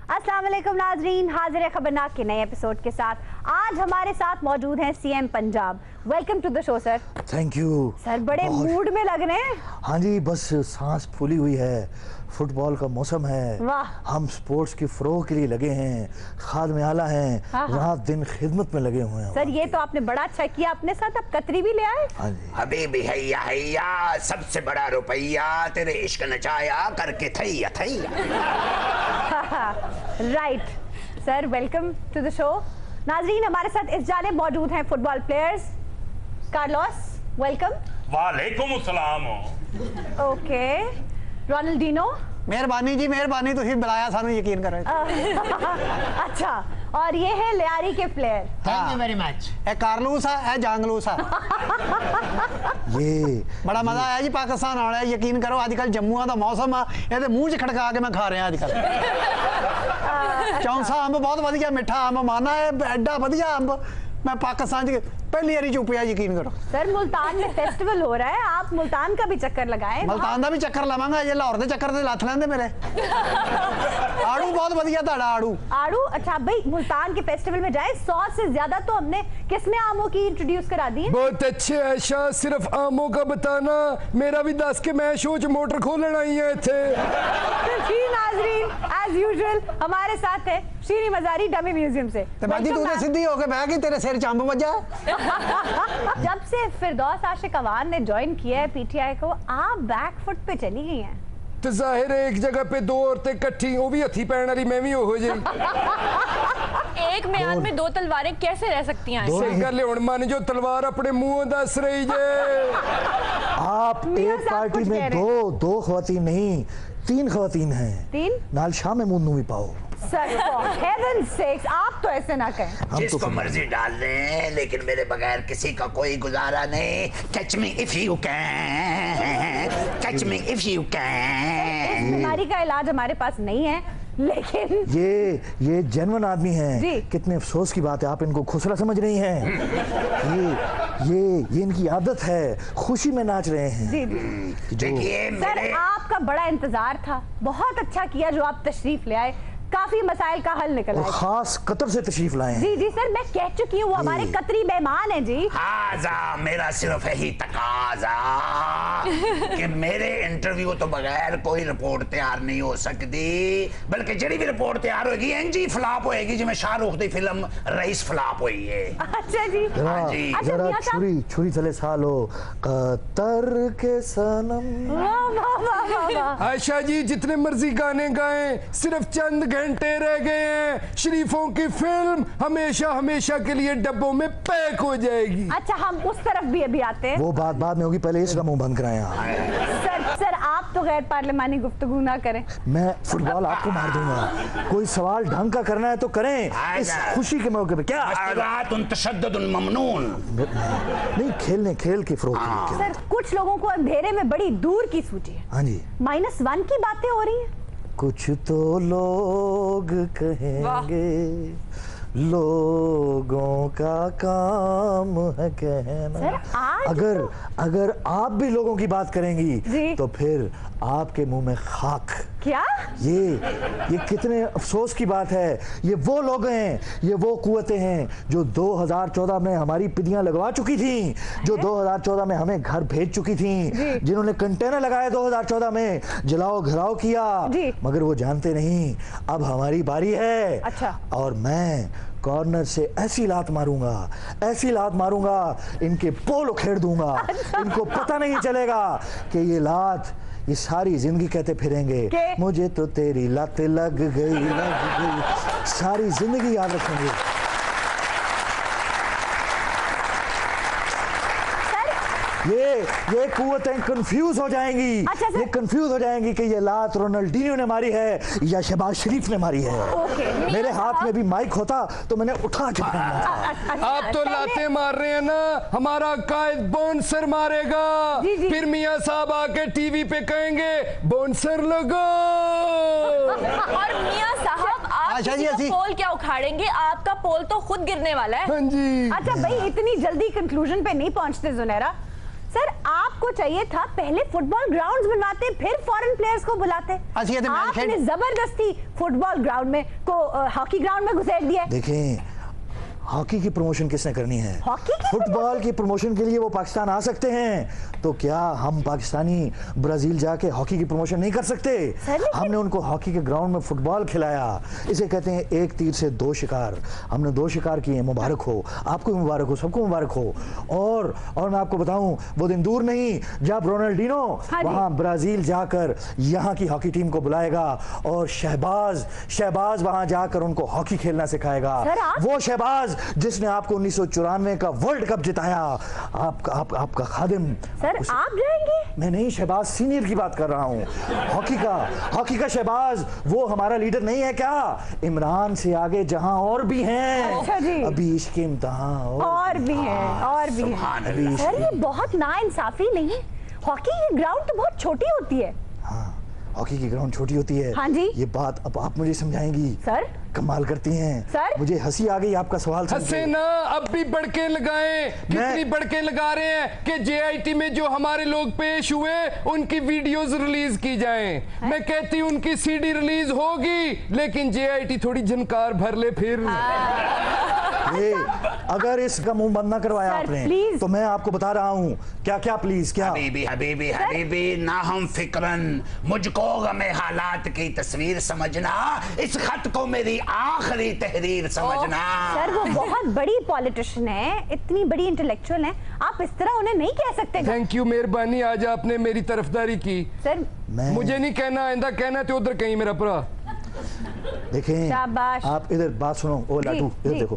अस्सलाम वालेकुम नाजरीन, हाजिर है खबरनाक के नए एपिसोड के साथ। आज हमारे साथ मौजूद हैं CM Punjab. Welcome to the show sir. Thank you sir, बड़े मूड में लग रहे हैं। हाँ जी, बस सांस फूली हुई है, फुटबॉल का मौसम है। वाह। हम स्पोर्ट्स की फरोग के लिए लगे हैं, खाद में आला हैं, रात दिन खिदमत में लगे हुए हैं। सर ये तो आपने बड़ा अच्छा किया, अपने साथ अब कतरी भी ले आए। हाँ जी। हबीबी हैया हैया, सबसे बड़ा रुपया तेरे इश्क नचाया करके थैया थैया। Right sir, welcome to the show. नाजरीन, हमारे साथ इस जानिब मौजूद हैं फुटबॉल प्लेयर्स। Carlos, welcome. वालेकुम अस्सलाम। Okay, Ronaldinho. मेहरबानी जी, मेहरबानी, तुसी बुलाया सानू यकीन करो। अच्छा, और ये है लियारी के player. Thank you very much. ए कारलूस है, ए जांगलूस है। ये बड़ा मजा आया जी पाकिस्तान वाले, यकीन करो आजकल जम्मू का मौसम आ, ये मुंह च खड़का के मैं खा रहा आजकल। चौंसा अंब बहुत वधिया, मिठा अंब माना है, एडा वधिया अंब मैं पाकिस्तान च पहली बारी चुपिया, यकीन करो। सर, मुल्तान में फेस्टिवल हो रहा है, आप मुल्तान का भी चक्कर लगाएं। मुल्तान का भी चक्कर लवांगा, ये लाहौर के चक्कर से लथ लेंदे मेरे। आड़ू बहुत वधिया ताड़ा आड़ू। आड़ू, अच्छा भाई, मुल्तान के फेस्टिवल में जाए। 100 से ज्यादा तो हमने किस्में आमों की इंट्रोड्यूस करा दी है। बहुत अच्छे आयशा, सिर्फ आमों का बताना, मेरा भी 10 के मैं शो च मोटर खोलन आई है थे। नाजरीन, एज यूजुअल हमारे साथ है श्री मजारी डमी म्यूजियम से। बाजी तू तो सीधी होके बह गई, तेरे सिर चंब बजा। जब से फिरदौस आशिक अवान ने ज्वाइन किया है पीटीआई को, आप बैक फुट पे चली गई हैं। तो जाहिर है एक जगह पे दो औरतें इकट्ठी, वो भी हथी पैण वाली, मैं भी हो जाई। एक म्यान में दो तलवारें कैसे रह सकती हैं? सही गल है, हुण मन जो तलवार अपने मुंह दस रही जे। आप एक पार्टी में दो खवातीन नहीं, 3 खवातीन हैं। 3 नाल शाम में मुंह भी पाओ। सर, for heaven's sakes, आप तो ऐसे ना कहें। जिसको मर्जी डाल दें, लेकिन मेरे बगैर किसी का कोई गुजारा नहीं। Catch me if you can, catch me if you can. इस बीमारी का इलाज हमारे पास नहीं है, लेकिन ये जेन्युइन आदमी जी। हैं। कितने अफसोस की बात है, आप इनको खुसरा समझ रही हैं। ये इनकी आदत है, खुशी में नाच रहे हैं। जी देखिए सर, आपका बड़ा इंतजार था, बहुत अच्छा किया जो आप तशरीफ ले आए, काफी मसाइल का हल निकला है। खास कतर से तशरीफ लाए हैं। जी सर, मैं कह चुकी हूँ, वो हमारे कतरी मेहमान हैं जी। हाजा मेरा सिर्फ यही तकाजा कि मेरे इंटरव्यू तो बगैर कोई रिपोर्ट तैयार नहीं हो सकती, बल्कि जड़ी भी रिपोर्ट तैयार होगी इंजी फ्लॉप होएगी, जिमें शाहरुख दी फिल्म रईस फ्लॉप हुई है। अच्छा जी। हाँ जी। जरा छुरी थले सालो कतर के सनम। आयशा जी, जितने मर्जी गाने गाएं, सिर्फ चंद घंटे रह गए हैं, शरीफों की फिल्म हमेशा हमेशा के लिए डब्बों में पैक हो जाएगी। अच्छा, हम उस तरफ भी अभी आते हैं। वो बात बाद में होगी, पहले इसका मुंह बंद कराएं आप। सर, आप तो गैर पार्लिमानी गुफ्तगू ना करें। मैं फुटबॉल आपको मार दूंगा। कोई सवाल ढंग का करना है तो करें, इस खुशी के मौके पे। क्या ममनून नहीं, खेल के फरोग के लिए। सर, कुछ लोगों को अंधेरे में बड़ी दूर की सूझी है। हाँ जी, -1 की बातें हो रही हैं। कुछ तो लोग कहेंगे, लोगों का काम है कहना। सर, अगर आप भी लोगों की बात करेंगी तो फिर आपके मुंह में खाक। क्या? ये कितने अफसोस की बात है। ये वो लोग हैं, ये वो कुव्वतें हैं जो 2014 में हमारी पिदियां लगवा चुकी थी, जो 2014 में हमें घर भेज चुकी थी, जिन्होंने कंटेनर लगाए 2014 में, जलाओ घराओ किया, मगर वो जानते नहीं अब हमारी बारी है। अच्छा। और मैं कॉर्नर से ऐसी लात मारूंगा, इनके पोल उखेड़ दूंगा। इनको पता नहीं चलेगा कि ये लात ये सारी जिंदगी कहते फिरेंगे, मुझे तो तेरी लत लग गई, सारी जिंदगी याद रखेंगे। ये कुव्वतें कंफ्यूज हो जाएंगी। अच्छा ये कंफ्यूज हो जाएंगी कि ये लात रोनाल्डिनो ने मारी है या शहबाज शरीफ ने मारी है। मेरे हाथ में भी माइक होता तो मैंने उठा के आप तो लाते मार रहे हैं ना, हमारा कायद बाउंसर मारेगा, फिर मियां साहब आके टीवी पे कहेंगे बाउंसर लगो। और मियां साहब आप पोल क्या उखाड़ेंगे, आपका पोल तो खुद गिरने वाला है। हाँ जी। अच्छा भाई, इतनी जल्दी कंक्लूजन पे नहीं पहुंचते जुनैरा। सर, आपको आपको चाहिए था पहले फुटबॉल ग्राउंड्स बनवाते, फिर फॉरेन प्लेयर्स को बुलाते। आपने जबरदस्ती फुटबॉल ग्राउंड में को हॉकी ग्राउंड में घुसेड़ दिया। देखें, हॉकी की प्रमोशन किसने करनी है? हॉकी की फुटबॉल की प्रमोशन के लिए वो पाकिस्तान आ सकते हैं, तो क्या हम पाकिस्तानी ब्राजील जाके हॉकी की प्रमोशन नहीं कर सकते? हमने उनको हॉकी के ग्राउंड में फुटबॉल खिलाया। इसे कहते हैं एक तीर से दो शिकार। हमने दो शिकार किए। मुबारक हो, आपको भी मुबारक हो, सबको मुबारक हो। और मैं आपको बताऊं, वो दिन दूर नहीं जब रोनाल्डिनो वहां ब्राजील जाकर यहाँ की हॉकी टीम को बुलाएगा और शहबाज वहां जाकर उनको हॉकी खेलना सिखाएगा। वो शहबाज जिसने आपको 1994 का वर्ल्ड कप जिताया, आपका खादिम। सर आप जाएंगे? मैं नहीं, शहबाज सीनियर की बात कर रहा हूँ। हॉकी का शहबाज वो हमारा लीडर नहीं है क्या? इमरान से आगे जहां और भी हैं। अच्छा जी। अभी इसके इम्तिहान और भी हैं। सर ये बहुत नाइंसाफी नहीं? हॉकी की ग्राउंड तो बहुत छोटी होती है। हाँ, हॉकी की ग्राउंड छोटी होती है। हाँ जी। ये बात अब आप मुझे समझाएंगी। सर कमाल करती हैं सर। मुझे हंसी आ गई आपका सवाल सुन के। हंसे ना, अब भी बढ़के लगाएं। कितनी बढ़के लगा रहे हैं कि JIT में जो हमारे लोग पेश हुए उनकी वीडियोस रिलीज की जाएं। मैं कहती हूं उनकी CD रिलीज होगी, लेकिन JIT थोड़ी झनकार भर ले फिर। ये अगर इसका मुंह बंद ना करवाया आपने तो मैं आपको बता रहा हूँ क्या प्लीज क्या। हबीबी ना हम फिक्रन, मुझको गमे हालात की तस्वीर समझना, इस खत को मेरी आखिरी तहरीर समझना। सर वो बहुत बड़ी पॉलिटिशियन है, इतनी बड़ी इंटेलेक्चुअल है, आप इस तरह उन्हें नहीं कह सकते। थैंक यू, मेहरबानी, आज आपने मेरी तरफदारी की। सर मुझे नहीं कहना, आइंदा कहना तो उधर कहीं मेरा भरा। देखें, आप इधर बात सुनो। ओ लाडू इधर देखो।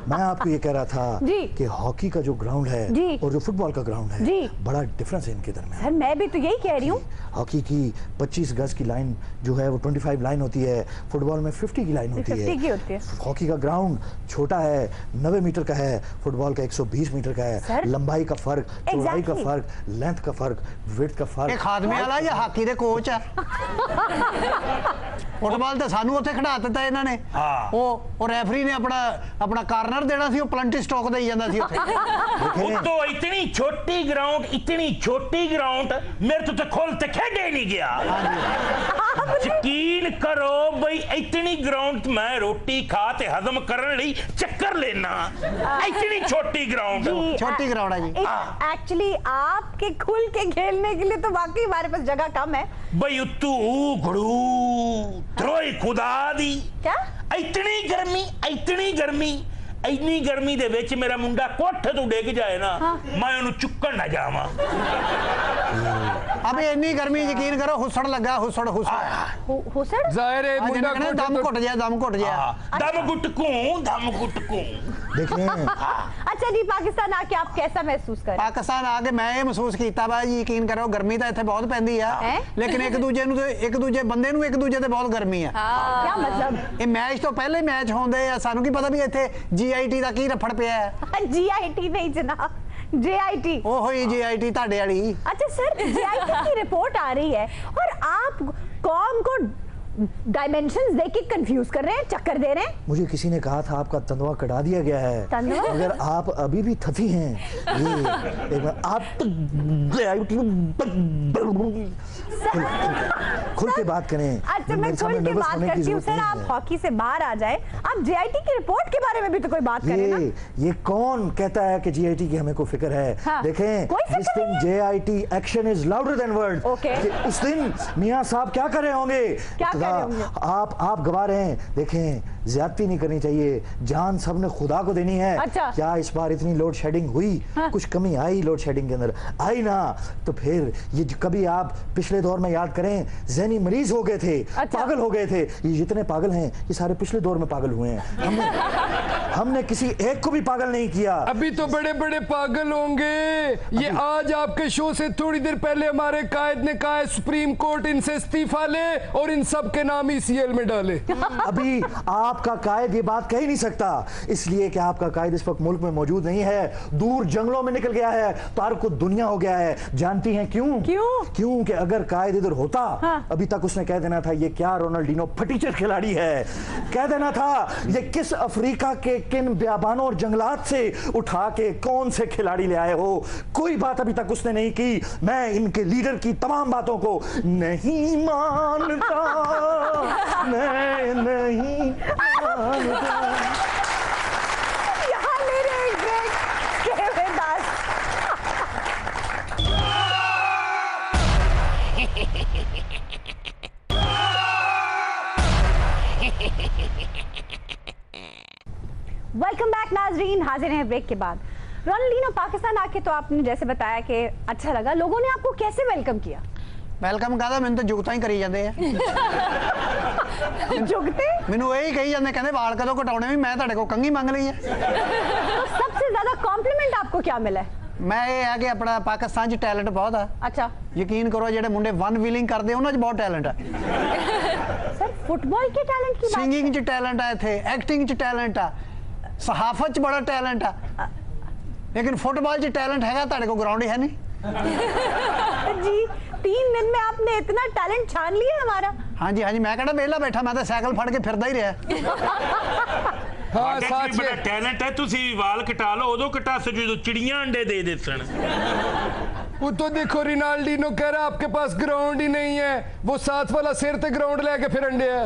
मैं आपको ये कह रहा था कि हॉकी का जो ग्राउंड है और जो फुटबॉल का ग्राउंड है, बड़ा डिफरेंस है इनके दरमियान। सर मैं भी तो यही कह रही हूँ। हॉकी की 25 गज की लाइन जो है वो 25 लाइन होती है, फुटबॉल में 50 की लाइन होती है। हॉकी का ग्राउंड छोटा है, 90 मीटर का है, फुटबॉल का 120 मीटर का है। लंबाई का फर्क, चौड़ाई का फर्क, लेंथ का फर्क, विड्थ का फर्क। खादमे वाला या हॉकी के कोच है? फुटबॉल तो सानू उत्थे खड़ा दिता इन्होंने। वो रेफरी ने अपना कार्नर देना सी, वो प्लंटी स्टॉक दे जांदा सी उत्थे। तो इतनी छोटी ग्राउंड मेरे तो खोल ते खेडे नहीं गया। यकीन करो भाई, इतनी ग्राउंड मैं रोटी खा ते हजम करने लई चक्कर लेना। इतनी छोटी ग्राउंड है जी। एक्चुअली आपके खुल के खेलने के लिए तो वाकई हमारे पास जगह कम है भाई। तू घड़ू त्रोई खुदा दी क्या? इतनी गर्मी दे विच मेरा मुंडा कोठे तो डिग जाए ना, मैं उन्हें चुक्कन ना जावां। अबे इतनी गर्मी, यकीन करो हुसड़ लगा, हुसड़ जाहिर है मुंडा दम घुट जाए। दम गुटकू। देखें अच्छा जी, पाकिस्तान आके आप कैसा महसूस कर रहे हैं? पाकिस्तान आके मैं ये महसूस किया भाई, यकीन करो गर्मी तो इत्थे बहुत पैंदी है, लेकिन एक दूजे बंदे नूं एक दूजे ते बहुत गर्मी है। क्या मतलब? ये मैच तो पहले मैच होंदे आ, सानू की पता भी इत्थे JIT दा की रफड़ पिया है। JIT नहीं जनाब, JIT। ओहो JIT ताड़े वाली। अच्छा सर, JIT की रिपोर्ट आ रही है और आप कौम को डायमेंशंस देके कंफ्यूज कर रहे हैं, चक्कर दे रहे हैं। मुझे किसी ने कहा था आपका तंदवा कटा दिया गया है। अगर आप अभी भी थती हैं, खुल के बात करें। अच्छा मैं खुल के बात करती हूँ सर, आप हॉकी से बाहर आ जाए, आप JIT की रिपोर्ट के बारे में भी तो कोई बात करें ना। ये कौन कहता है कि JIT की हमें कोई फिक्र है? देखें, जिस दिन JIT action is louder than word, उस दिन मियां साहब क्या कर रहे होंगे? आप गवा रहे हैं। देखें, ज्यादती नहीं करनी चाहिए, जान सबने खुदा को देनी है। क्या इस बार इतनी लोड शेडिंग हुई? कुछ कमी आई लोड शेडिंग के अंदर? आई ना, तो फिर ये कभी आप पिछले दौर में याद करें, ज़हनी मरीज हो गए थे, पागल हो गए थे। ये जितने पागल हैं ये सारे पिछले दौर में पागल हुए हैं। हमने किसी एक को भी पागल नहीं किया। अभी तो बड़े बड़े पागल होंगे। ये आज आपके शो से थोड़ी देर पहले हमारे कायद ने कहा है सुप्रीम कोर्ट इनसे इस्तीफा ले और इन सब के नाम ECL में डाले। अभी आपका कायद ये बात कह ही नहीं सकता, इसलिए कि आपका कायद इस वक्त मुल्क में मौजूद नहीं है, दूर जंगलों में निकल गया है, तारको दुनिया हो गया है। जानती हैं क्यों? क्यों कि अगर कायद इधर होता, अभी तक उसने कह देना था ये क्या रोनाल्डिनो फटीचर खिलाड़ी है, कह देना था ये किस अफ्रीका के किन बियाबानों और जंगलात से उठा के कौन से खिलाड़ी ले आए हो, कोई बात अभी तक उसने नहीं की। मैं इनके लीडर की तमाम बातों को नहीं मानता, मैं नहीं मानता। यहाँ ले रहे एक break, stay with us। Welcome back नाजरीन, हाजिर हैं ब्रेक के बाद। रोनाल्डिनो पाकिस्तान आके तो आपने जैसे बताया कि अच्छा लगा, लोगों ने आपको कैसे वेलकम किया? वेलकम कहदा मैंने तो जुगता ही करी जाते हैं। जुगते मैनू यही कही जाते, कहते वाल कदों कटाने भी मैं तुहाडे कोल कंघी मंग ली है। तो सबसे ज्यादा कॉम्प्लीमेंट आपको क्या मिला है? मैं ये है कि अपना पाकिस्तान च टैलेंट बहुत है। अच्छा, यकीन करो जेडे मुंडे वन व्हीलिंग करते उन्हां च बहुत टैलेंट है। सर फुटबॉल के टैलेंट की बात सिंगिंग च टैलेंट है, इत्थे एक्टिंग च टैलेंट है, सहाफत च बड़ा टैलेंट है, लेकिन फुटबॉल च टैलेंट हैगा तुहाडे कोल ग्राउंड ही है नहीं जी। 3 दिन में आपने इतना टैलेंट छान लिया हमारा। हाँ जी, मैं कहना वेला बैठा, मैं तो साइकिल फड़ के फिरदा ही रहा। हाँ सच बड़ा है। टैलेंट है, तुसी वाल कटा लो, उदो कटा सो जो चिड़ियां अंडे दे देसन। वो तो देखो रोनाल्डिनो कह रहा आपके पास ग्राउंड ही नहीं है, वो साथ वाला सिर ते ग्राउंड लेके फिर अंडे है।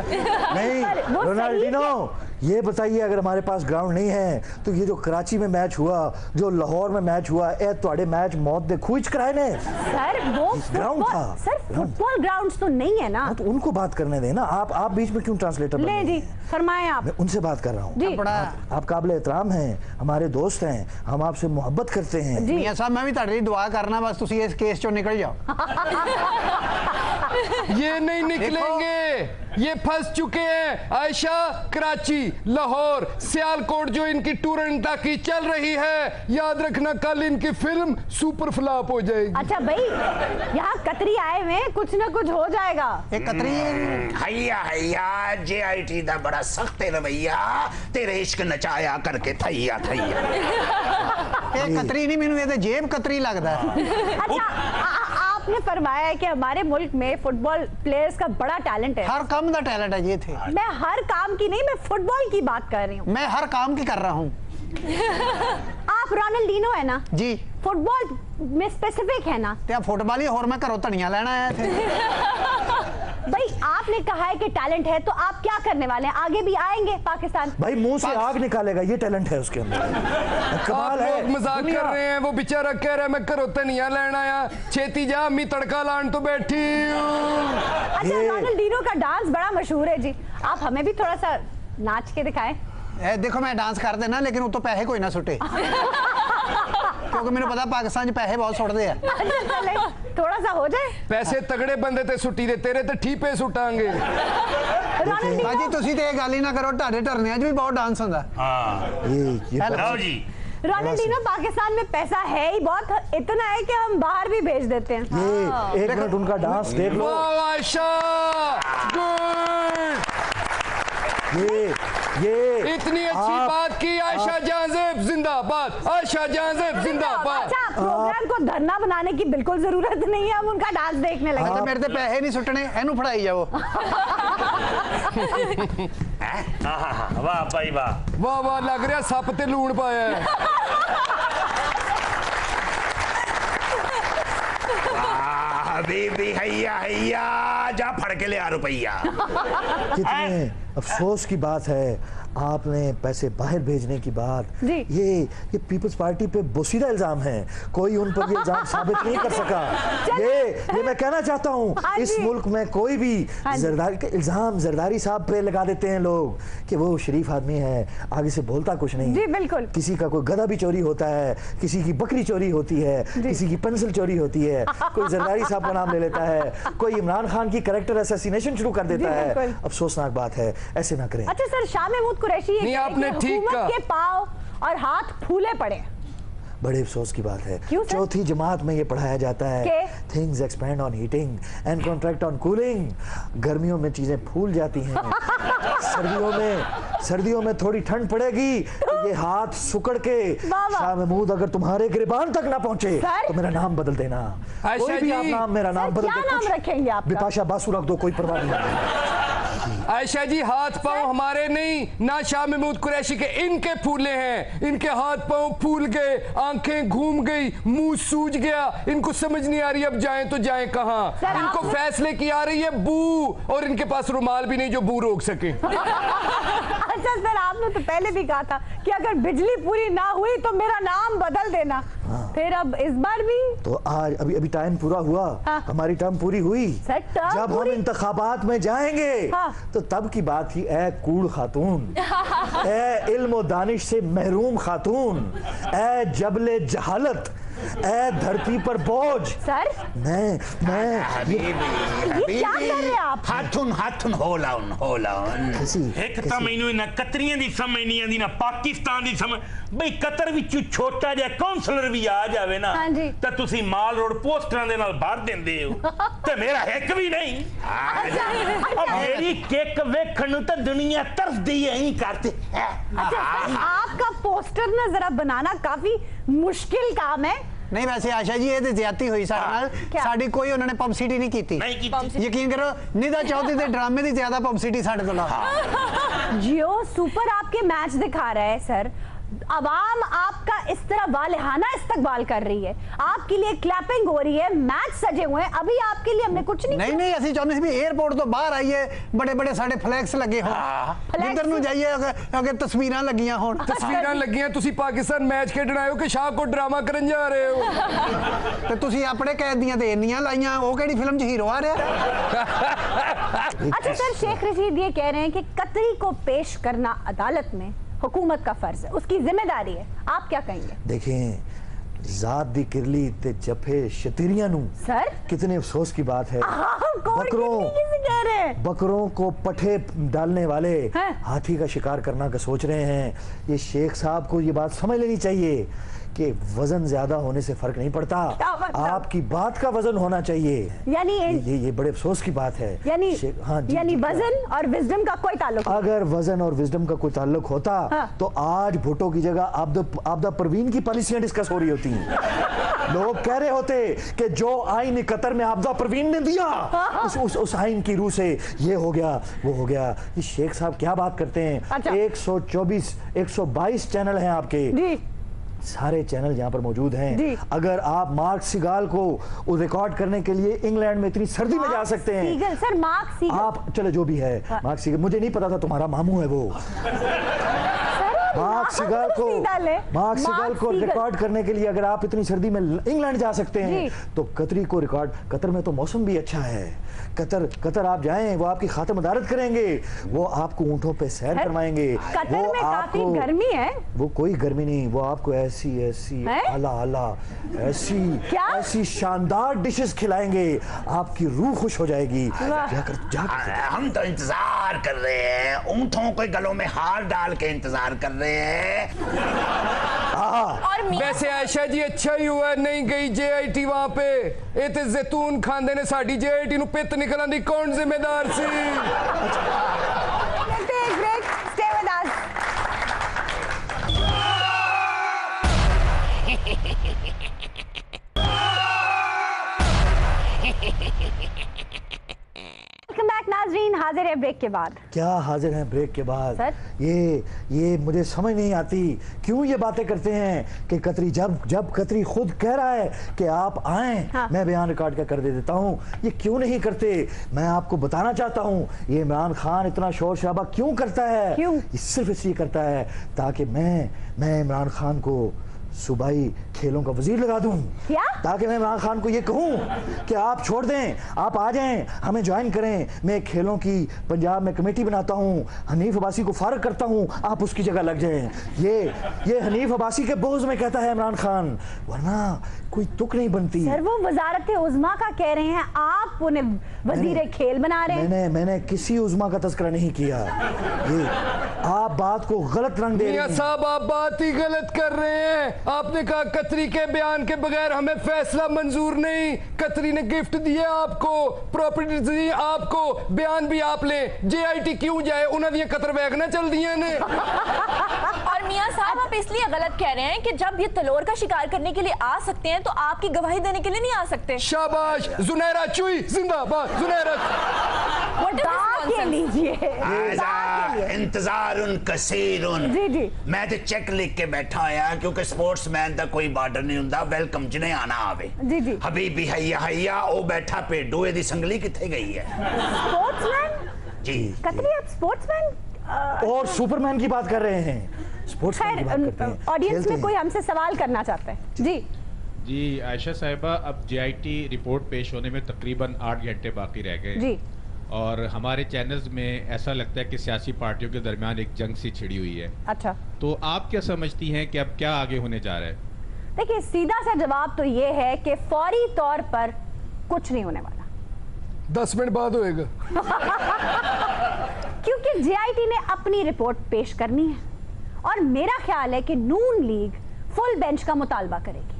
नहीं वो सही रोनाल्डिनो, ये बताइए अगर हमारे पास ग्राउंड नहीं है तो ये जो कराची में मैच हुआ, जो लाहौर में मैच हुआ, ए ਤੁਹਾਡੇ मैच मौत दे खूच कराए ने। सर वो ग्राउंड था। सर फुटबॉल ग्राउंड्स तो नहीं है ना। हाँ, तो उनको बात करने देना। आप बीच में क्यों ट्रांसलेटर बन नहीं रहे जी, हैं? फरमाएं आप। मैं उनसे बात कर रहा हूँ। जी आप काबिल एहतराम हैं, हमारे दोस्त हैं, हम आपसे मोहब्बत करते हैं। जी। मियां साहब मैं भी तुहाडी दुआ करना, बस तुसी इस केस चों निकल जाओ। ये नहीं निकलेंगे, ये फंस चुके हैं। आयशा कराची, लाहौर, सियालकोट जो इनकी टूरंट की चल रही है, याद रखना कल इनकी फिल्म सुपर फ्लॉप हो जाएगी। अच्छा भाई, यहाँ कतरी आए हुए हैं, कुछ ना कुछ हो जाएगा। एक कतरी हैया हैया JIT दा बड़ा सख्त रवैया, तेरे इश्क नचाया करके थैया थैया। एक कतरी नहीं, मैनू ये जेब कतरी लगता है। अच्छा, आपने फरमाया है कि हमारे मुल्क में फुटबॉल प्लेयर्स का बड़ा टैलेंट है। हर काम का टैलेंट है ये थे। मैं हर काम की नहीं, मैं फुटबॉल की बात कर रही हूँ। मैं हर काम की कर रहा हूँ। आप रोनाल्डिनो है ना जी, फुटबॉल में स्पेसिफिक है ना। ते फुटबॉल ही होर मैं घरों धनिया लेना आया थे। भाई आपने कहा है कि टैलेंट है, तो आप क्या करने वाले हैं? आगे भी आएंगे पाकिस्तान? भाई मुंह से आग निकालेगा, ये टैलेंट है उसके अंदर। आप कमाल लोग है। मजाक कर रहे हैं, वो बेचारा कह रहा है मैं घरों धनिया लेना आया, छेती जा अम्मी तड़का लान तो बैठी हूँ। अच्छा, रोनाल्डिनो का डांस बड़ा मशहूर है जी, आप हमें भी थोड़ा सा नाच के दिखाएं। देखो मैं डांस कर देना, लेकिन उतो पैसे कोई ना सुटे, क्योंकि मैंने पता पाकिस्तान च पैसे बहुत सुटते हैं। अच्छा, चले, थोड़ा सा हो जाए। पैसे तगड़े बंदे ते सुट्टी दे, तेरे ते ठीपे सुटांगे। रोनाल्डिनो बाजी तुसी ते गल ही ना करो, ढाडे ढरनियां च भी बहुत डांस होंदा। हाँ ये लाओ जी। रोनाल्डिनो पाकिस्तान में पैसा है ही बहुत, इतना है कि हम बाहर भी भेज देते हैं। ये एक मिनट उनका डांस देख लो। वाह आयशा, गुड। ये इतनी अच्छी बात की। आयशा जाज़ेब जिंदाबाद, आयशा जाज़ेब जिंदाबाद। अच्छा, प्रोग्राम को धरना बनाने की बिल्कुल जरूरत नहीं है, हम उनका डांस देखने लगे। अच्छा, मेरे ते पैसे नहीं सुटने, एनू फड़ाई जाओ। वाह भाई वाह। वाह वाह, लग रहा सप ते लूण पाया है। हबीबी हैया हैया जा फड़ के ले आ रुपया। कितने अफसोस की बात है, आपने पैसे बाहर भेजने की बात। जी। ये पीपल्स पार्टी पे बोसीदा इल्जाम है, कोई उन पर ये इल्जाम साबित नहीं कर सका। ये मैं कहना चाहता हूँ, हाँ इस जी। मुल्क में कोई भी हाँ जी। जरदारी के इल्जाम जरदारी साहब पे लगा देते हैं लोग कि वो शरीफ आदमी है, आगे से बोलता कुछ नहीं। जी बिल्कुल। किसी का कोई गधा भी चोरी होता है, किसी की बकरी चोरी होती है, किसी की पेंसिल चोरी होती है, कोई जरदारी साहब का नाम ले लेता है, कोई इमरान खान की कैरेक्टर असैसिनेशन शुरू कर देता जी, है। बिल्कुल। अफसोसनाक बात है, ऐसे ना करें। अच्छा सर, शाह महमूद कुरैशी ये नहीं, कह रहे आपने कि ठीक हुकूमत कहा। के पाँव और हाथ फूले पड़े। बड़े अफसोस की बात है। क्यों सर? चौथी जमात में ये पढ़ाया जाता है, things expand on heating and contract on cooling. गर्मियों में चीजें फूल जाती हैं, सर्दियों में थोड़ी ठंड पड़ेगी तो ये हाथ सुकड़ के। वाह वाह। शाह महमूद अगर तुम्हारे गिरबान तक ना पहुंचे सर? तो मेरा नाम बदल देना। आयशा कोई भी जी। आप नाम, मेरा नाम सर, बदल क्या दे। नाम रखेंगे आपका? बिपाशा बासु रख दो, कोई परवाह नहीं। देखिए आयशा जी, हाथ पांव हमारे नहीं, ना शाह महमूद कुरैशी के, इनके फूले हैं। इनके हाथ पांव फूल गए, आंखें घूम गई, मुंह सूज गया, इनको समझ नहीं आ रही अब जाएं तो जाएं कहां। इनको फैसले की आ रही है बू, और इनके पास रुमाल भी नहीं जो बू रोक सके। अच्छा सर, आपने तो पहले भी कहा था कि अगर बिजली पूरी ना हुई तो मेरा नाम बदल देना। फिर अब इस बार भी तो आज अभी टाइम पूरा हुआ। हमारी टर्म पूरी हुई। जब हम इंतखाबात में जाएंगे तो तब की थी। ए कूड़ खातून, ए इल्म और दानिश से महरूम खातून, ए जबले जहालत, ए धरती पर बोझ। सर मैं हबीबी क्या कर रहे हैं आप? हाथुन होलाउन एक ਤਾਂ ਮੈਨੂੰ ਇਹਨਾਂ ਕਤਰੀਆਂ ਦੀ ਸਮਝ ਨਹੀਂ ਆਉਂਦੀ ਨਾ ਪਾਕਿਸਤਾਨ ਦੀ ਸਮਝ। ਬਈ ਕਤਰ ਵਿੱਚੋਂ ਛੋਟਾ ਜਿਹਾ ਕਾਉਂਸਲਰ ਵੀ ਆ ਜਾਵੇ ਨਾ ਤਾਂ ਤੁਸੀਂ ਮਾਲ ਰੋਡ ਪੋਸਟਰਾਂ ਦੇ ਨਾਲ ਭਰ ਦਿੰਦੇ ਹੋ ਤੇ ਮੇਰਾ ਇੱਕ ਵੀ ਨਹੀਂ। ਮੇਰੀ ਕਿੱਕ ਵੇਖਣ ਨੂੰ ਤਾਂ ਦੁਨੀਆ ਤਰਸਦੀ ਹੈ ਹੀ करते। आपका पोस्टर ना जरा बनाना काफी मुश्किल काम है। नहीं वैसे आशा जी, ये तो ज्यादती हुई साड़ी कोई उन्होंने पब्लिसिटी नहीं की। यकीन करो, निदा चौधरी के ड्रामे की ज्यादा पब्लिसिटी साढ़े तो ला। जियो सुपर आपके मैच दिखा रहा है सर। अवाम आपका इस तरह वालिहाना इस्तकबाल कर रही है, आपके लिए क्लैपिंग हो रही है, मैच सजे हुए हैं। अभी आपके लिए हमने कुछ नहीं असि चाहते भी एयरपोर्ट तो बाहर आइए, बड़े बड़े साडे फ्लैक्स लगे हो, जिधर नु जाइए अगर तस्वीरां लगियां होण। तस्वीरां लगियां, तुसी पाकिस्तान मैच खेडण आए हो कि शाह को ड्रामा करन जा रहे हो? ते तुसी अपने कैदियां ते इन्नियां लाइयां, ओ केड़ी फिल्म च हीरो आ रहा? अच्छा सर, शेख रशीद ये कह रहे हैं कि कतरी को पेश करना अदालत में हुकूमत का फर्ज है, उसकी जिम्मेदारी है। आप क्या कहेंगे? देखें, जात दी किरली ते जफे शतीरियां नू सर कितने अफसोस की बात है। बकरों को पठे डालने वाले हाथी का शिकार करना का सोच रहे हैं। ये शेख साहब को ये बात समझ लेनी चाहिए कि वजन ज्यादा होने से फर्क नहीं पड़ता, आपकी बात का वजन होना चाहिए। यानी ये बड़े अफसोस की बात है। यानी वजन और विजडम का कोई ताल्लुक? अगर वजन और विजडम का कोई ताल्लुक होता तो आज भुट्टो की जगह आपदा परवीन की पॉलिसियां डिस्कस हो रही होती। लोग कह रहे होते कि जो आइन कतर में आपदा परवीन ने दिया, उस आइन की रूह से ये हो गया वो हो गया। ये शेख साहब क्या बात करते हैं? 124 122 चैनल हैं आपके, सारे चैनल यहाँ पर मौजूद हैं। अगर आप मार्क सिगाल को रिकॉर्ड करने के लिए इंग्लैंड में इतनी सर्दी में जा सकते हैं। सर मार्क सिगल, आप चलो जो भी है, मार्क सिगल, मुझे नहीं पता था तुम्हारा मामू है वो। मार्क सिगाल को रिकॉर्ड करने के लिए अगर आप इतनी सर्दी में इंग्लैंड जा सकते हैं तो कतरी को रिकॉर्ड, कतर में तो मौसम भी अच्छा है। कतर आप जाएं, वो आपकी खातिरदारत करेंगे, वो आपको ऊंटों पे सैर करवाएंगे। कतर में काफी गर्मी है। वो कोई गर्मी नहीं, वो आपको ऐसी आला ऐसी शानदार डिशेस खिलाएंगे, आपकी रूह खुश हो जाएगी। हम तो इंतजार कर रहे हैं, ऊंटों के गलों में हार डाल के इंतजार कर रहे हैं। और वैसे आयशा जी अच्छा ही हुआ नहीं गई JIT वहां पे। ये तो जैतून खांदे ने साडी JIT नु पित निकलन दी कौन जिम्मेदार सी? नाज़रीन हाजिर है ब्रेक के बाद। क्या हाजिर हैं ब्रेक के बाद? ये मुझे समझ नहीं आती क्यों ये बातें करते हैं कि कतरी जब कतरी खुद कह रहा है कि आप आएं, मैं बयान रिकॉर्ड कर देता हूं, ये क्यों नहीं करते? मैं आपको बताना चाहता हूं ये इमरान खान इतना शोर शराबा क्यों करता है? ये सिर्फ इसलिए करता है ताकि मैं इमरान खान को सूबाई खेलों का वजीर लगा दूं, ताकि मैं इमरान खान को ये कहूं कि आप छोड़ दें, आप आ जाएं, हमें ज्वाइन करें। मैं खेलों की पंजाब में कमेटी बनाता हूं, हनीफ अब्बासी को फारग करता हूं, आप उसकी जगह लग जाएं। ये हनीफ अब्बासी के बोझ में कहता है इमरान खान, वरना कोई तुक नहीं बनती। सर वो वजारत उज़्मा का कह रहे हैं, आप उन्हें वजीर खेल बना रहे हैं। मैंने किसी उज़्मा का तज़किरा नहीं किया। ये आप बात को गलत रंग दे रहे हैं। साहब आप बात ही गलत कर रहे हैं। आपने कहा कतरी के बयान के बगैर हमें फैसला मंजूर नहीं। कतरी ने गिफ्ट दिया आपको, प्रॉपर्टी दी आपको, बयान भी आप ले। JIT क्यों जाए? उन्होंने कतर वैगना चल दिया ने। और मियां साहब आप इसलिए गलत कह रहे हैं कि जब ये तलोर का शिकार करने के लिए आ सकते हैं तो आपकी गवाही देने के लिए नहीं आ सकते। शाबाश जुनैरा चुई जिंदाबाद जुनैरा। nonsense. लीजिए इंतजार कसीर। जी जी मैं तो चेक लिख के बैठा होया क्योंकि स्पोर्ट्समैन का कोई बॉर्डर नहीं हुंदा। वेलकम जिन्हें आना आवे। जी जी हबीबी हैया हैया ओ बैठा पेडू दी संगली किथे गई है? स्पोर्ट्समैन जी कतरी, आप स्पोर्ट्समैन और सुपरमैन की बात कर रहे हैं, स्पोर्ट्समैन की बात करते खैर, हैं। ऑडियंस खेलते में हैं। कोई हमसे सवाल करना चाहते हैं। जी जी आयशा साहिबा, अब जेआईटी रिपोर्ट पेश होने में तकरीबन 8 घंटे बाकी रह गए जी और हमारे चैनल्स में ऐसा लगता है कि सियासी पार्टियों के दरमियान एक जंग सी छिड़ी हुई है। अच्छा, तो आप क्या समझती हैं कि अब क्या आगे होने जा रहा है? देखिए सीधा सा जवाब तो ये है कि फौरी तौर पर कुछ नहीं होने वाला, 10 मिनट बाद होएगा। क्योंकि जेआईटी ने अपनी रिपोर्ट पेश करनी है और मेरा ख्याल है कि नून लीग फुल बेंच का मुतालबा करेगी।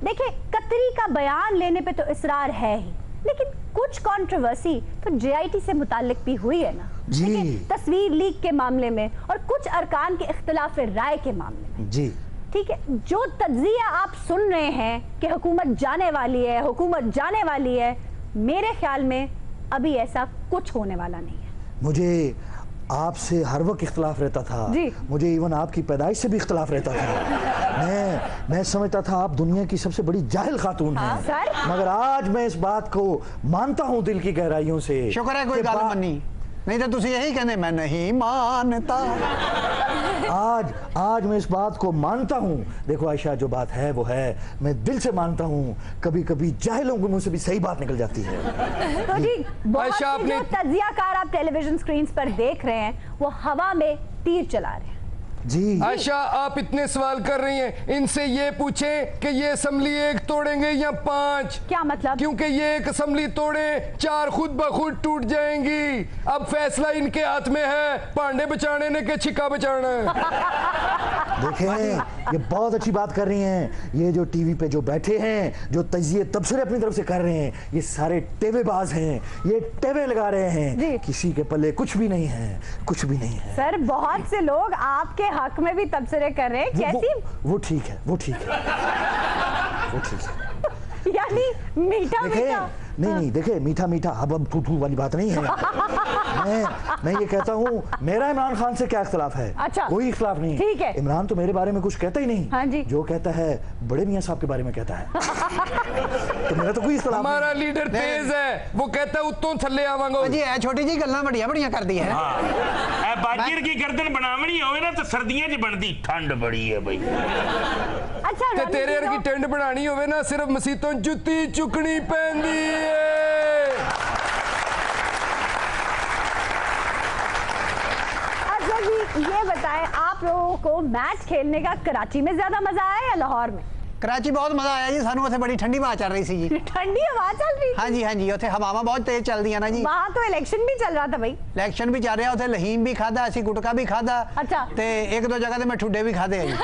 देखिए कतरी का बयान लेने पे तो इसरार है ही, लेकिन कुछ कंट्रोवर्सी तो जेआईटी से मुताल्लिक भी हुई है ना जी। देखिए, तस्वीर लीक के मामले में और कुछ अरकान के इख्तिलाफ राय के मामले में। जी ठीक है, जो तज्जिया आप सुन रहे हैं कि हुकूमत जाने वाली है, हुकूमत जाने वाली है, मेरे ख्याल में अभी ऐसा कुछ होने वाला नहीं है। मुझे आपसे हर वक्त इख्तलाफ रहता था जी। मुझे इवन आपकी पैदाइश से भी इख्तलाफ रहता था। मैं समझता था आप दुनिया की सबसे बड़ी जाहिल खातून हैं। सर? मगर आज मैं इस बात को मानता हूं दिल की गहराइयों से। शुक्र है कोई कि गल मनी, नहीं तो तुसी यही कहने मैं नहीं मानता। आज मैं इस बात को मानता हूं। देखो आयशा, जो बात है वो है, मैं दिल से मानता हूं। कभी कभी जाहिलों के मुंह से भी सही बात निकल जाती है। तो जी बहुत आयशा, से जो आपने- तज्जियाकार आप टेलीविजन स्क्रीन पर देख रहे हैं वो हवा में तीर चला रहे हैं। जी आयशा, आप इतने सवाल कर रही हैं, इनसे ये पूछें कि ये असम्बली 1 तोड़ेंगे या 5? क्या मतलब? क्योंकि ये एक असम्बली तोड़े 4 खुद ब खुद टूट जाएंगी। अब फैसला इनके हाथ में है, पांडे बचाने ने के छिका बचाना है। देखें, ये बहुत अच्छी बात कर रही हैं। ये जो टीवी पे जो बैठे हैं, जो तजिए तबसरे अपनी तरफ से कर रहे हैं, ये सारे टेवेबाज हैं। ये टेवे लगा रहे हैं। किसी के पल्ले कुछ भी नहीं है, कुछ भी नहीं है। सर बहुत से लोग आपके हक में भी तबसरे कर रहे हैं। कैसी वो ठीक है, वो ठीक है, वो ठीक है। यानी मीठा मीठा। नहीं देखे, मीठा मीठा अब फूटू वाली बात नहीं है। मैं ये कहता हूँ, मेरा इमरान खान से क्या इख्तलाफ है? अच्छा, कोई इख्तलाफ नहीं। ठीक है। इमरान तो मेरे बारे में कुछ कहता ही नहीं। हाँ जी। जो कहता है बड़े मियां साहब के बारे में कहता है। तो मेरा तो कोई इख्तलाफ नहीं। हमारा लीडर तेज है, वो कहता है उत्तों थल्ले आवांगा। जी है छोटी जी गल्लां बड़ियां बड़ियां कर दी है। ए बाजीर की गर्दन बनावनी होवे ना तो सर्दियां च बनदी, ठंड बड़ी है भाई। अच्छा, ते तेरे वर्गी टेंड बनानी होवे ना, सिर्फ मसीतों जुत्ती चुकनी पैंदी है। अच्छा जी, ये बताएं आप लोगों को मैच खेलने का कराची में ज्यादा मजा आया या लाहौर में? कराची बहुत मजा आया जी, सानू उत्थे बड़ी ठंडी हवा चल रही सी जी। ठंडी हवा चल रही थी? हाँ जी उत्थे हवावां बहुत तेज चलदियां ना जी। वहाँ तो इलेक्शन भी चल रहा था भाई। इलेक्शन भी चल रहा, उत्थे लहीम भी खादा, असी गुटका भी खादा। अच्छा। ते एक दो जगह ते मैं ठुड्डे भी खादे हैं।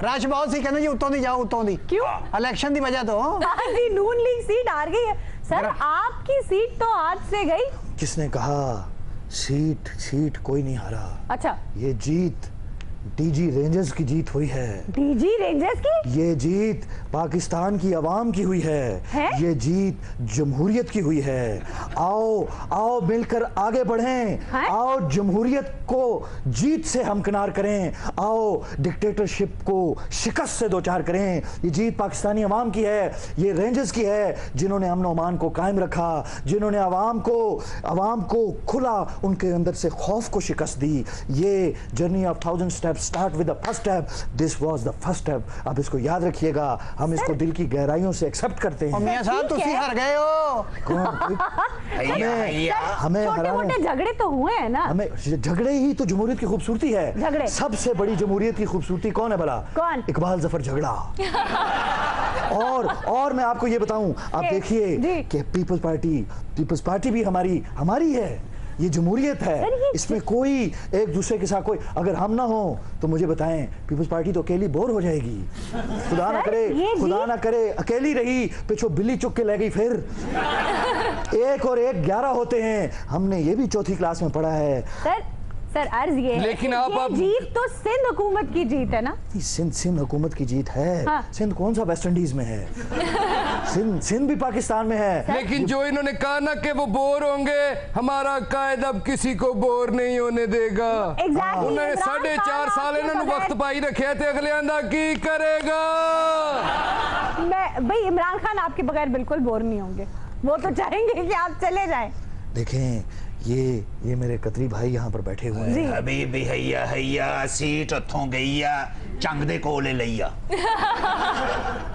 रश बहुत सी, कहंदे जी उत्तों दी जाओ, उत्तों दी। क्यों? इलेक्शन दी वजह तो। हाँ जी, नून लीग सीट हार गई है। सर आपकी सीट तो हाथ से गई। किसने कहा? सीट कोई नहीं हारा। अच्छा, ये जीत डीजी रेंजर्स की जीत हुई है। डीजी रेंजर्स की? ये जीत पाकिस्तान की आवाम की हुई है? ये जीत जमहूरियत की हुई है। आओ मिलकर आगे बढ़ें। आओ जमहूरियत को जीत से हमकिनार करें। आओ डिक्टेटरशिप को शिकस्त से दो चार करें। ये जीत पाकिस्तानी आवाम की है, ये रेंजर्स की है, जिन्होंने अमन अमान को कायम रखा, जिन्होंने आवाम को खुला उनके अंदर से खौफ को शिकस्त दी। ये journey of 1000 steps start with the first step, this was the first step. अब इसको याद रखिएगा, हम इसको दिल की गहराइयों से एक्सेप्ट करते हैं। मियां साहब तुसी हार गए हो। हमें छोटे-मोटे झगड़े तो हुए हैं ना। हमें झगड़े ही तो जमहूरियत की खूबसूरती है। झगड़े सबसे बड़ी जमहूरियत की खूबसूरती कौन है भला? कौन? इकबाल जफर झगड़ा। और मैं आपको ये बताऊं, आप देखिए कि पीपल्स पार्टी भी हमारी है। ये जमहूरियत है, इसमें कोई एक दूसरे के साथ कोई, अगर हम ना हो तो मुझे बताएं, पीपल्स पार्टी तो अकेली बोर हो जाएगी। खुदा ना करे अकेली रही, पिछो बिल्ली चुक के ले गई। फिर 1 और 1 11 होते हैं। हमने ये भी चौथी क्लास में पढ़ा है। सर अर्ज ये लेकिन आप जीत तो सिंध हुकूमत की जीत है ना? सिंध हुकूमत की जीत है। हाँ। सिंध कौन सा वेस्ट इंडीज में है? सिंध भी पाकिस्तान में है। लेकिन जो इन्होंने कहा ना कि वो बोर होंगे, हमारा कायद अब किसी को बोर नहीं होने देगा। उन्होंने 4.5 साल इन्होंने वक्त पाई रखे थे, अगले आंदा की करेगा। भाई इमरान खान आपके बगैर बिल्कुल बोर नहीं होंगे, वो तो चाहेंगे कि आप चले जाएं। देखें ये मेरे कतरी भाई यहाँ पर बैठे हुए हैं। अभी भी हैया हैया सीट हथों गईया चंग दे कोले लईया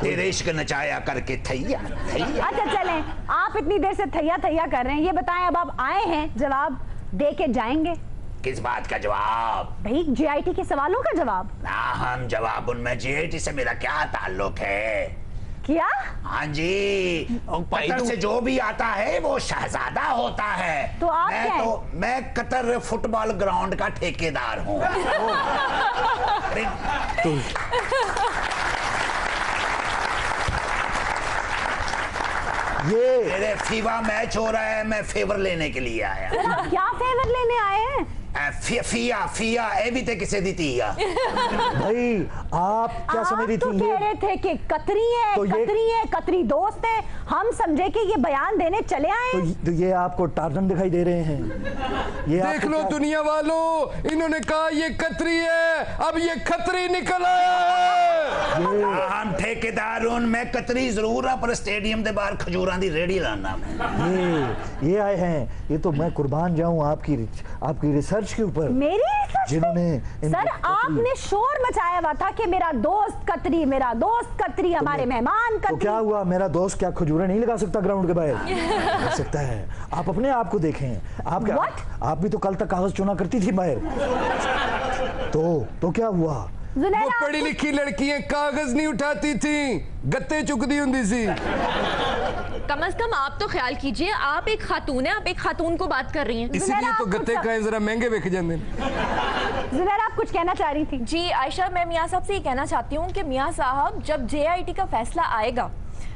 तेरे इश्क नचाया करके थैया थैया। अच्छा चलें, आप इतनी देर से थैया थैया कर रहे हैं, ये बताएं अब आप आए हैं, जवाब दे के जाएंगे? किस बात का जवाब? भाई JIT के सवालों का जवाब। हम जवाब उनमें JIT से मेरा क्या ताल्लुक है? क्या? हाँ जी, कतर से जो भी आता है वो शहजादा होता है। तो आप क्या हैं? मैं कतर फुटबॉल ग्राउंड का ठेकेदार हूँ। ये मेरे फीवा मैच हो रहा है, मैं फेवर लेने के लिए आया। क्या फेवर लेने आए हैं? फिया ए भी ते किसे दी थी या? भाई आप क्या समझ रही थी? तो कह रहे थे कि कतरी है, तो कतरी दोस्त है, हम समझे कि ये बयान देने चले आए। तो ये आपको टार्जन दिखाई दे रहे हैं? ये देख लो दुनिया वालों, इन्होंने कहा ये कतरी है, अब ये खतरी निकल आया। हम ठेकेदार हूं, मैं कतरी जरूर है, पर स्टेडियम के बाहर खजूरां दी रेडी लाना मैं। ये आए हैं, ये तो मैं कुर्बान जाऊं आपकी रिसर्च के ऊपर। मेरी रिसर्च? जिन्होंने सर आपने शोर मचाया हुआ था कि मेरा दोस्त कतरी हमारे मेहमान कतरी। तो क्या हुआ? मेरा दोस्त क्या खजूरें नहीं लगा सकता ग्राउंड के बाहर? लगा सकता है। आप अपने आप को देखें, आप क्या आप भी तो कल तक कागज चुना करती थी बाहर। तो क्या हुआ? वो पढ़ी लिखी लड़कियां कागज नहीं उठाती थी, गत्ते चुकती हुंदी सी। कम से कम आप तो ख्याल कीजिए, आप एक खातून है, आप एक खातून को बात कर रही हैं। इसीलिए तो गत्ते का जरा महंगे बिक जाते हैं। ज़ुनैरा आप कुछ कहना चाह रही थी? जी आयशा, मैं मियाँ साहब से ये कहना चाहती हूँ कि मियाँ साहब जब JIT का फैसला आएगा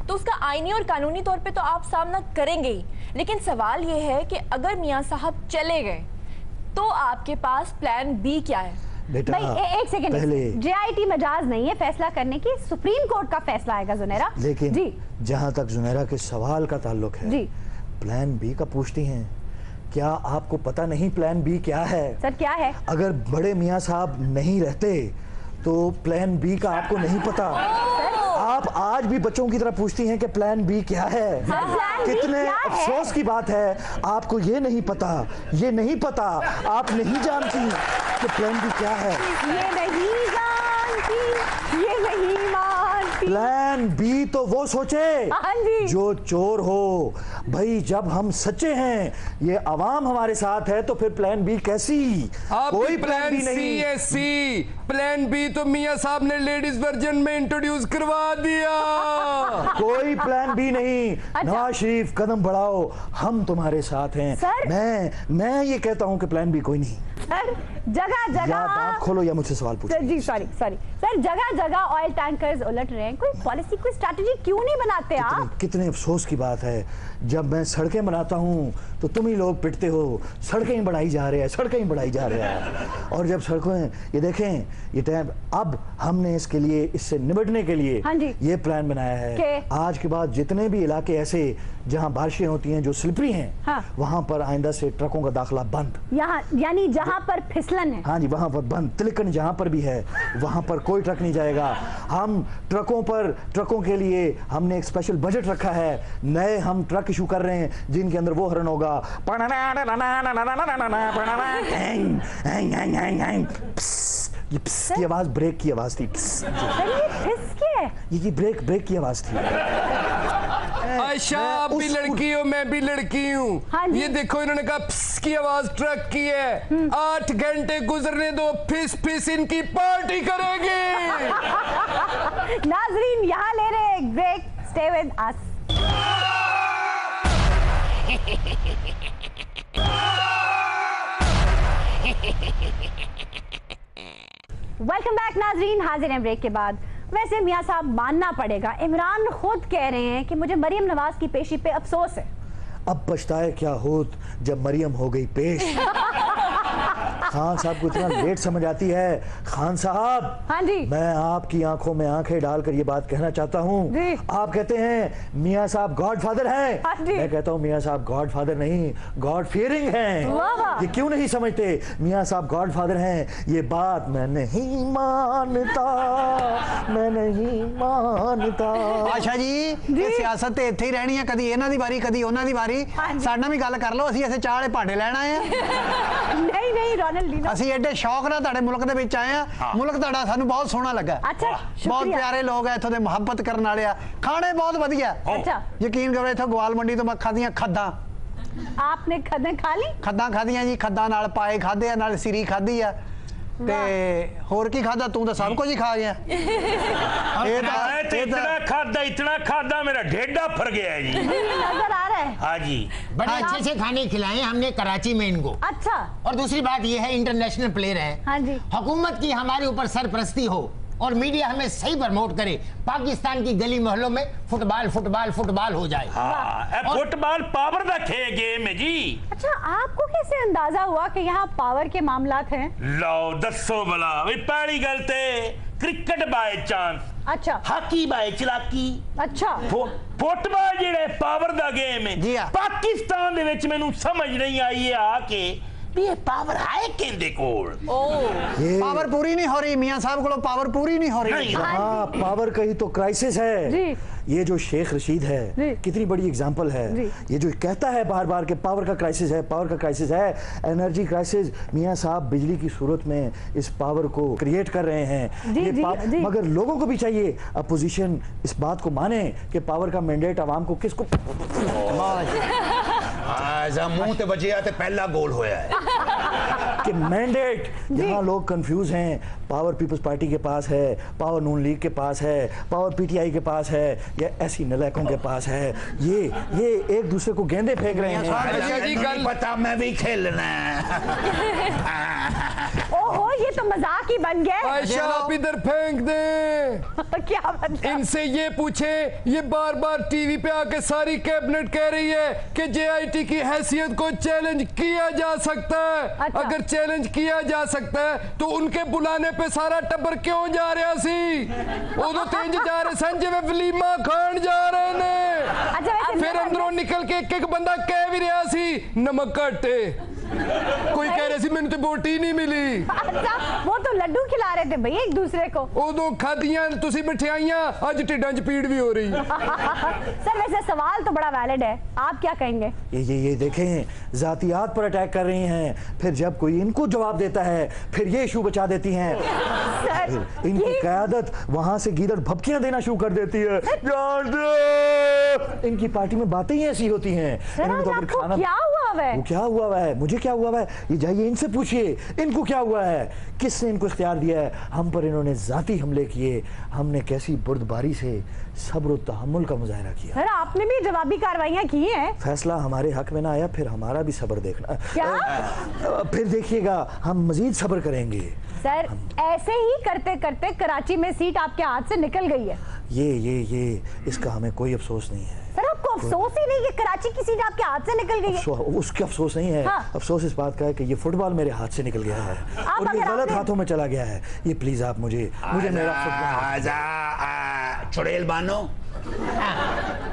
तो उसका आईनी और कानूनी तौर पे तो आप सामना करेंगे ही, लेकिन सवाल ये है कि अगर मियाँ साहब चले गए तो आपके पास प्लान B क्या है? बेटा एक सेकंड, JIT मजाज नहीं है फैसला करने की, सुप्रीम कोर्ट का फैसला आएगा ज़ुनैरा। लेकिन जी जहां तक ज़ुनैरा के सवाल का ताल्लुक है, जी प्लान B का पूछती हैं, क्या आपको पता नहीं प्लान B क्या है? सर क्या है? अगर बड़े मियाँ साहब नहीं रहते तो प्लान B का आपको नहीं पता। आप आज भी बच्चों की तरह पूछती हैं कि प्लान B क्या है? कितने अफसोस की बात है, आपको ये नहीं पता, आप नहीं जानती कि प्लान B क्या है। ये नहीं जानती, ये नहीं मानती। प्लान B तो वो सोचे जो चोर हो। भाई जब हम सच्चे हैं, ये अवाम हमारे साथ है, तो फिर प्लान B कैसी? कोई प्लान B नहीं। प्लान B तो मियाँ साहब ने लेडीज वर्जन में इंट्रोड्यूस करवा दिया। कोई प्लान B नहीं। नवाज शरीफ कदम बढ़ाओ, हम तुम्हारे साथ हैं। मैं ये कहता हूँ कि प्लान B कोई नहीं। सर जगह जगह आप खोलो या मुझसे सवाल पूछो। जी सॉरी सर, जगह जगह ऑयल टैंकर्स उलट रहे हैं, कोई पॉलिसी कोई स्ट्रैटेजी क्यों नहीं बनाते आप? कितने अफसोस की बात है, जब मैं सड़कें बनाता हूँ तो तुम ही लोग पिटते हो, सड़कें ही बढ़ाई जा रहे हैं। और जब सड़कें, ये देखें, ये टाइम अब हमने इसके लिए, इससे निपटने के लिए ये प्लान बनाया है। आज के बाद जितने भी इलाके ऐसे जहाँ बारिशें होती हैं जो स्लिपरी हैं, वहाँ पर आइंदा से ट्रकों का दाखिला बंद। यहाँ यानी जहाँ पर फिसलन है, हाँ जी, वहाँ पर बंद। तिलकन जहाँ पर भी है वहाँ पर कोई ट्रक नहीं जाएगा। हम ट्रकों के लिए हमने एक स्पेशल बजट रखा है। नए हम ट्रक इशू कर रहे हैं जिनके अंदर वो हॉर्न होगा, ये की आवाज ब्रेक की आवाज थी। ये ब्रेक की आवाज थी। आयशा आप भी लड़की हो, मैं भी लड़की हूँ। ये देखो इन्होंने कहा फिस की आवाज ट्रक की है। 8 घंटे गुजरने दो, फिस इनकी पार्टी करेंगे। नाजरीन यहाँ ले रहे एक break, stay with us. Welcome back नाजरीन, हाजिर हैं ब्रेक के बाद। वैसे मियाँ साहब मानना पड़ेगा, इमरान खुद कह रहे हैं कि मुझे मरियम नवाज की पेशी पे अफसोस है। अब पछताए क्या होत जब मरियम हो गई पेश। खान साहब को इतना लेट समझ आती है। खान साहब, हाँ जी, मैं आपकी आंखों में आंखें डालकर ये बात कहना चाहता हूँ। आप कहते हैं मियाँ साहब गॉडफादर हैं, हाँ मैं कहता हूँ मियाँ साहब गॉडफादर नहीं, गॉड फियरिंग हैं। ये क्यों नहीं समझते? मियाँ साहब गॉडफादर हैं, ये बात मैं नहीं मानता, मैं नहीं मानता। आशा जी, ये सियासत ते इत्थे ही रहनी है, कदी इन्हां दी वारी कदी उन्हां दी वारी। साडे नाल भी गल कर लो, ਅਸੀਂ ऐसे चाह वाले भांडे लैण आए हैं। नहीं नहीं रोनाल्डीनो, ਅਸੀਂ एडे शौक नाल तुहाडे मुल्क दे विच आए हैं। मुल्क तुहाडा सानूं बहुत सोहना लगा। अच्छा, बहुत प्यारे लोग है, इत्थों दे मुहब्बत करन वाले आ, खाने बहुत वधिया। अच्छा, यकीन करो इत्थों गोआल मंडी तो मैं खादियां खद्दां। आपने खदें खा ली? खद्दां खादियां जी, खद्दां नाल पाए खादे आ, नाल सिरी खादी आ, ते होर की खादा? तू तो सब कुछ ही खा गया। इतना खादा मेरा ढेडा फर गया है जी। नजर आ रहा है। हाँ जी, बड़े अच्छे से खाने खिलाए हमने कराची में इनको। अच्छा, और दूसरी बात ये है, इंटरनेशनल प्लेयर है। हाँ जी, हुकूमत की हमारे ऊपर सरपरस्ती हो और मीडिया हमें सही प्रमोट करे, पाकिस्तान की गली मोहल्लों में फुटबॉल फुटबॉल फुटबॉल हो जाए। फुटबॉल पावर का गेम है जी। अच्छा, आपको कैसे अंदाजा हुआ कि यहाँ पावर के मामलात हैं? लो दसो भला, पहली गल ते क्रिकेट बाय चांस, अच्छा, हॉकी बाय चलाकी, अच्छा, फुटबॉल जेड़े पावर दा गेम है। जी हाँ। पाकिस्तान दे विच मैनू समझ नहीं आई है आके ये पावर है किंदे कोल। पावर पूरी नहीं हो रही, मियां साहब को पावर पूरी नहीं हो रही। हाँ, पावर का ही तो क्राइसिस है जी। ये जो शेख रशीद है कितनी बड़ी एग्जांपल है। ये जो कहता है बार बार कि पावर का क्राइसिस है, पावर का क्राइसिस है, एनर्जी क्राइसिस। मियां साहब बिजली की सूरत में इस पावर को क्रिएट कर रहे हैं। जी, ये जी। मगर लोगों को भी चाहिए अपोजिशन इस बात को माने कि पावर का मैंडेट आवाम को किसको मुंह ते बजिया ते पहला गोल होया है कि मैंडेट। यहाँ लोग कंफ्यूज हैं। पावर पीपल्स पार्टी के पास है, पावर नून लीग के पास है, पावर पीटीआई के पास है, या ऐसी नलायकों के पास है। ये एक दूसरे को गेंदे फेंक रहे हैं। पता मैं भी खेलना है। ओहो, ये तो मजाक ही बन गया। आयशा, आप इधर फेंक दे। क्या मतलब? इनसे ये पूछे, ये बार बार टीवी पे आके सारी कैबिनेट कह रही है कि जेआईटी की हैसियत को चैलेंज किया जा सकता है। अच्छा। अगर चैलेंज किया जा सकता है तो उनके बुलाने पे सारा टब्बर क्यों जा रहा सी? उदो तेज जा रहे सन जिवें वलीमा खान जा रहे ने। अच्छा, फिर अंदरों निकल के एक बंदा कह भी रहा सी नमक घट। कोई कह रहे सी मैंने तो बोटी नहीं मिली। अच्छा, वो तो लड्डू खिला रहे थे भैया एक दूसरे को। उदो खादियां तुसी मिठाइयां, आज टिड्डां च पीड़ भी हो रही। सर वैसे सवाल तो बड़ा वैलिड है, आप क्या कहेंगे? ये देखें, जातियात पर अटैक कर रही हैं, फिर जब कोई इनको जवाब देता है फिर ये इशू बचा देती हैं। सर, इनकी क़यादत वहां से गीदड़ भपकियां देना शुरू कर देती है। जान दो। इनकी पार्टी में बातें ही ऐसी होती हैं। इन्होंने तो फिर खाना, क्या हुआ है? वो क्या हुआ है, मुझे क्या हुआ है, ये जाइए इनसे पूछिए इनको क्या हुआ है, किसने इनको इख्तियार दिया है। हम पर इन्होंने जाती हमले किए, हमने कैसी बुर्दबारी से सब्र और तहम्मुल का मुजाहरा किया। सर आपने भी जवाबी कार्रवाइयां की हैं। फैसला हमारे हक में ना आया, फिर हमारा भी सब्र देखना। क्या? फिर देखिएगा हम मजीद सब्र करेंगे। सर ऐसे ही करते करते कराची में सीट आपके हाथ से निकल गई है। ये इसका हमें कोई अफसोस नहीं है। सर आपको अफसोस ही नहीं कि कराची की सीट आपके हाथ से निकल गई है? उसका अफसोस नहीं है। हाँ। अफसोस इस बात का है कि ये फुटबॉल मेरे हाथ से निकल गया है और ये गलत हाथों में चला गया है। ये प्लीज आप मुझे मेरा चुड़ैल बानो,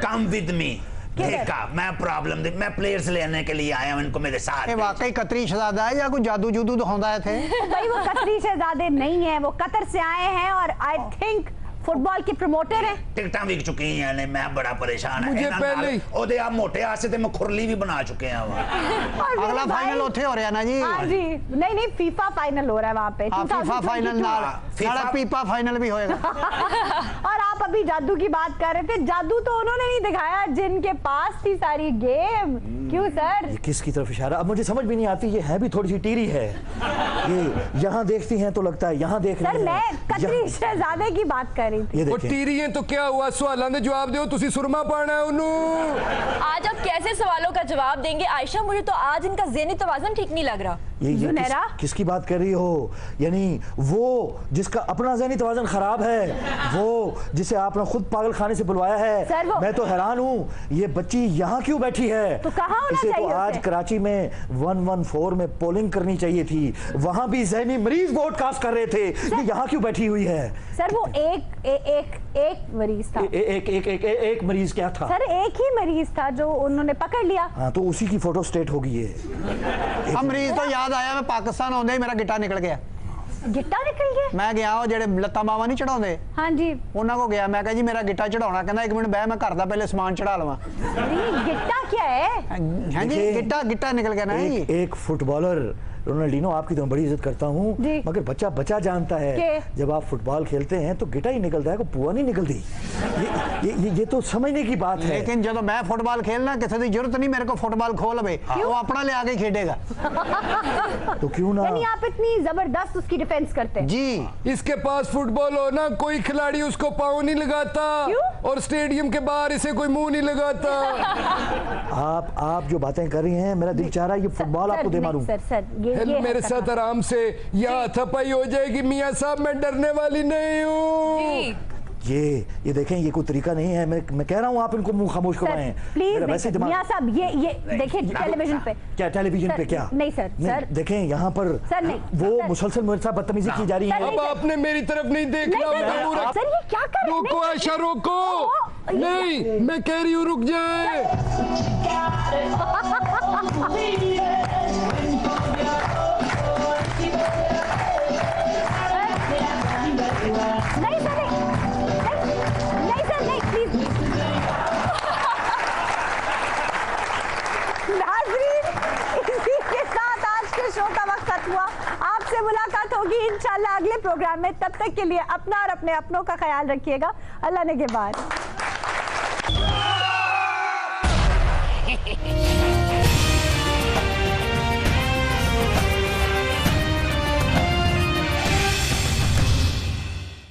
कम विद मी। देखा मैं प्रॉब्लम मैं प्लेयर्स लेने के लिए आया हूं, इनको मेरे साथ। ये वाकई कतरी शहजादा है या कोई जादू जूदू दिखाता है थे? भाई वो कतरी शहजादे नहीं है, वो कतर से आए हैं और आई थिंक फुटबॉल के प्रमोटर है। टिकटां बिक चुकी हैं ने, मैं बड़ा परेशान मुझे पहले ओदे आप मोटे हाथ से मैं खुरली भी बना चुके हैं। अगला फाइनल उठे हो रहा है ना जी? हाँ जी, नहीं फीफा फाइनल हो रहा है वहाँ पे। फीफा फाइनल नाल पीपा फाइनल भी होएगा। और आप अभी जादू की बात कर रहे थे, जादू तो उन्होंने नहीं दिखाया जिनके पास थी सारी गेम। क्यों सर? ये किसकी तरफ इशारा? अब मुझे समझ भी नहीं आती। ये है भी थोड़ी सी टीरी है। ये यहाँ देखती हैं तो लगता है यहाँ देख रही हैं। सर मैं कतरी शहजादे की बात कर रही थी। वो टीरी हैं तो क्या हुआ? सवालों के जवाब दो, तुसी सुरमा पाना है उन्होंने। आज आप कैसे सवालों का जवाब देंगे आयशा? मुझे तो आज इनका ज़हनी तवाज़ुन ठीक नहीं लग रहा। ये किसकी बात कर रही हो? यानी वो जिसका अपना ज़हनी तवाज़ुन खराब है, वो जिसे आपने खुद पागल खाने से बुलवाया है। मैं तो हैरान हूँ, ये बच्ची यहाँ क्यों बैठी है? तो कहाँ होना इसे चाहिए तो आज कराची में 114 में पोलिंग करनी चाहिए थी, वहाँ भी ज़हनी मरीज वोट कास्ट कर रहे थे। ये यहाँ क्यों बैठी हुई है? सर वो एक मरीज था। एक मरीज क्या था? सर एक ही मरीज था जो उन्होंने पकड़ लिया। हाँ, तो उसी की फोटो स्टेट होगी ये। अब मरीज तो याद आया, मैं पाकिस्तान आਉਂਦੇ ही मेरा गिट्टा निकल गया। गिट्टा निकल गया? मैं गया वो जेड़े लत्ता मावा नहीं चढ़ाਉਂਦੇ। हाँ जी। ਉਹਨਾਂ को गया, मैं कहा जी मेरा गिट्टा चढ़ाना, कहना 1 मिनट बह मैं घर दा पहले सामान चढ़ा लवां। गिट्टा क्या है? हाँ जी, गिट्टा निकल गया ना। एक फुटबॉलर रोनाल्डिनो, आपकी तो बड़ी इज्जत करता हूँ, मगर बच्चा बच्चा जानता है जब आप फुटबॉल खेलते हैं तो गिटा ही निकलता है, को पुआ नहीं निकलती। ये तो समझने की बात है। लेकिन जब मैं फुटबॉल खेलना, किसी की जरूरत नहीं मेरे को फुटबॉल खोल लवे, वो अपना ले आके खेलेगा। तो क्यों ना? यानी आप इतनी जबरदस्त उसकी डिफेंस करते हैं? जी, इसके पास फुटबॉल हो ना, कोई खिलाड़ी उसको पाँव नहीं लगाता और स्टेडियम के बाहर इसे कोई मुंह नहीं लगाता। आप जो बातें कर रही हैं, मेरा दिल चाह रहा है ये फुटबॉल आपको दे मारूं। ये मेरे साथ आराम से यहाँ थपाई हो जाएगी मियाँ साहब, मैं डरने वाली नहीं हूँ। ये देखें, ये कोई तरीका नहीं है। मैं कह रहा हूँ आप इनको मुंह खामोश करवाएं। प्लीज मियां साहब, ये देखिए टेलीविजन पे। क्या टेलीविजन पे? क्या नहीं सर, देखें यहाँ पर सर नहीं, वो मुसलसल मेरे साथ बदतमीजी की जा रही है। अब आपने मेरी तरफ नहीं देखना। सर ये क्या कर रहे हैं? रुको आयशा, रुको। नहीं, मैं कह रही हूँ रुक जाए। नहीं सर, नहीं सर, नहीं प्लीज। नाज़रीन, इसी के साथ आज के शो का वक्त खत्म हुआ। आपसे मुलाकात होगी इंशाल्लाह अगले प्रोग्राम में। तब तक के लिए अपना और अपने अपनों का ख्याल रखिएगा। अल्लाह ने के बाद।